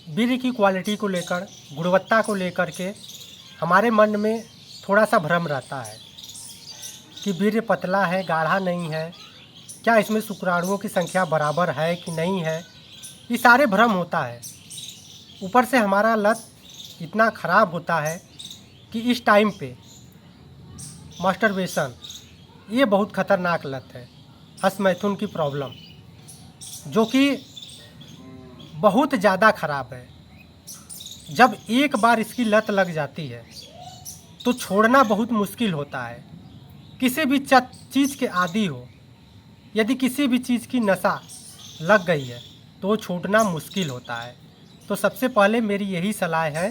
वीर्य की क्वालिटी को लेकर, गुणवत्ता को लेकर के हमारे मन में थोड़ा सा भ्रम रहता है कि वीर्य पतला है, गाढ़ा नहीं है, क्या इसमें शुक्राणुओं की संख्या बराबर है कि नहीं है। ये सारे भ्रम होता है। ऊपर से हमारा लत इतना ख़राब होता है कि इस टाइम पे मास्टरबेशन ये बहुत ख़तरनाक लत है। हस्तमैथुन की प्रॉब्लम जो कि बहुत ज़्यादा ख़राब है। जब एक बार इसकी लत लग जाती है तो छोड़ना बहुत मुश्किल होता है। किसी भी चीज़ के आदी हो, यदि किसी भी चीज़ की नशा लग गई है तो छूटना मुश्किल होता है। तो सबसे पहले मेरी यही सलाह है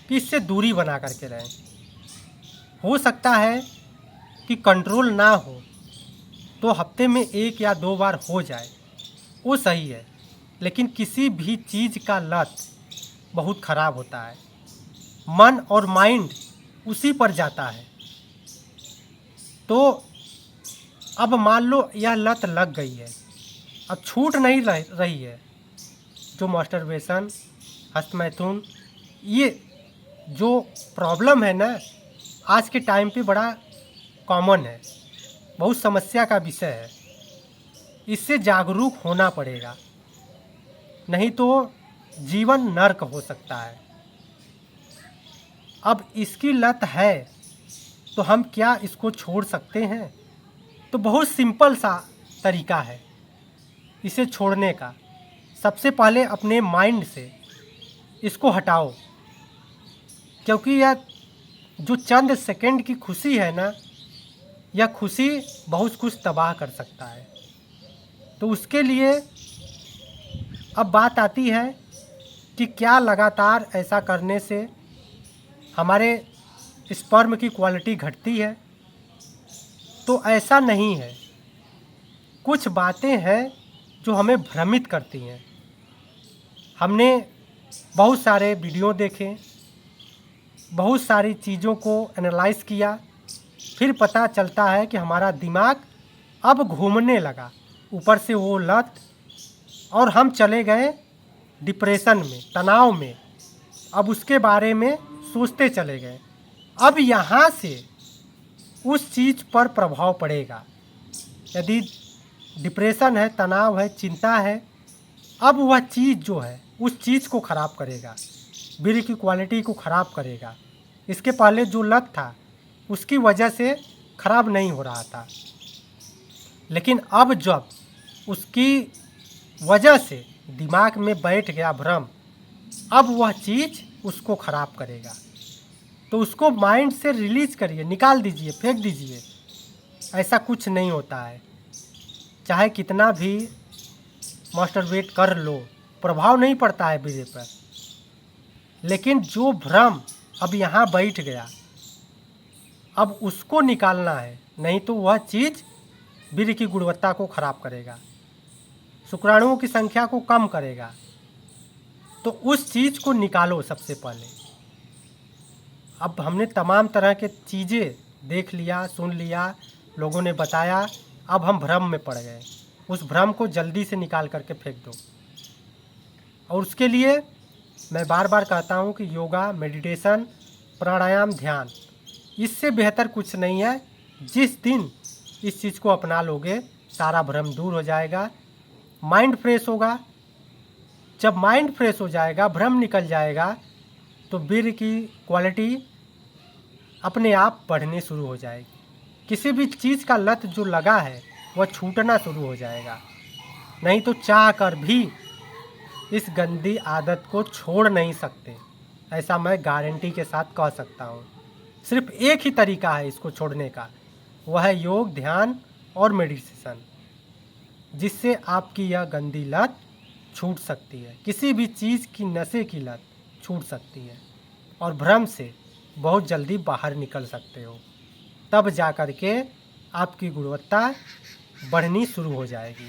कि इससे दूरी बना करके रहें। हो सकता है कि कंट्रोल ना हो तो हफ्ते में 1 या 2 बार हो जाए, वो सही है, लेकिन किसी भी चीज़ का लत बहुत ख़राब होता है। मन और माइंड उसी पर जाता है। तो अब मान लो यह लत लग गई है, अब छूट नहीं रही है। जो मास्टरबेशन, हस्तमैथुन, ये जो प्रॉब्लम है ना, आज के टाइम पे बड़ा कॉमन है, बहुत समस्या का विषय है। इससे जागरूक होना पड़ेगा, नहीं तो जीवन नर्क हो सकता है। अब इसकी लत है तो हम क्या इसको छोड़ सकते हैं? तो बहुत सिंपल सा तरीका है इसे छोड़ने का। सबसे पहले अपने माइंड से इसको हटाओ, क्योंकि यह जो चंद सेकंड की खुशी है ना, यह खुशी बहुत कुछ तबाह कर सकता है। तो उसके लिए अब बात आती है कि क्या लगातार ऐसा करने से हमारे स्पर्म की क्वालिटी घटती है? तो ऐसा नहीं है। कुछ बातें हैं जो हमें भ्रमित करती हैं। हमने बहुत सारे वीडियो देखे, बहुत सारी चीज़ों को एनालाइज किया, फिर पता चलता है कि हमारा दिमाग अब घूमने लगा, ऊपर से वो लत, और हम चले गए डिप्रेशन में, तनाव में। अब उसके बारे में सोचते चले गए। अब यहाँ से उस चीज़ पर प्रभाव पड़ेगा। यदि डिप्रेशन है, तनाव है, चिंता है, अब वह चीज़ जो है उस चीज़ को ख़राब करेगा, वीर्य की क्वालिटी को ख़राब करेगा। इसके पहले जो लत था उसकी वजह से ख़राब नहीं हो रहा था, लेकिन अब जब उसकी वजह से दिमाग में बैठ गया भ्रम, अब वह चीज़ उसको ख़राब करेगा। तो उसको माइंड से रिलीज करिए, निकाल दीजिए, फेंक दीजिए। ऐसा कुछ नहीं होता है। चाहे कितना भी मास्टरबेट कर लो, प्रभाव नहीं पड़ता है वीर्य पर। लेकिन जो भ्रम अब यहाँ बैठ गया, अब उसको निकालना है, नहीं तो वह चीज़ वीर्य की गुणवत्ता को ख़राब करेगा, शुक्राणुओं की संख्या को कम करेगा। तो उस चीज़ को निकालो सबसे पहले। अब हमने तमाम तरह के चीज़ें देख लिया, सुन लिया, लोगों ने बताया, अब हम भ्रम में पड़ गए। उस भ्रम को जल्दी से निकाल करके फेंक दो। और उसके लिए मैं बार बार कहता हूँ कि योगा, मेडिटेशन, प्राणायाम, ध्यान, इससे बेहतर कुछ नहीं है। जिस दिन इस चीज़ को अपना लोगे, सारा भ्रम दूर हो जाएगा, माइंड फ्रेश होगा। जब माइंड फ्रेश हो जाएगा, भ्रम निकल जाएगा, तो वीर्य की क्वालिटी अपने आप बढ़ने शुरू हो जाएगी। किसी भी चीज़ का लत जो लगा है वह छूटना शुरू हो जाएगा। नहीं तो चाह कर भी इस गंदी आदत को छोड़ नहीं सकते, ऐसा मैं गारंटी के साथ कह सकता हूँ। सिर्फ एक ही तरीका है इसको छोड़ने का, वह है योग, ध्यान और मेडिटेशन, जिससे आपकी यह गंदी लत छूट सकती है। किसी भी चीज़ की नशे की लत छूट सकती है और भ्रम से बहुत जल्दी बाहर निकल सकते हो। तब जा कर के आपकी गुणवत्ता बढ़नी शुरू हो जाएगी।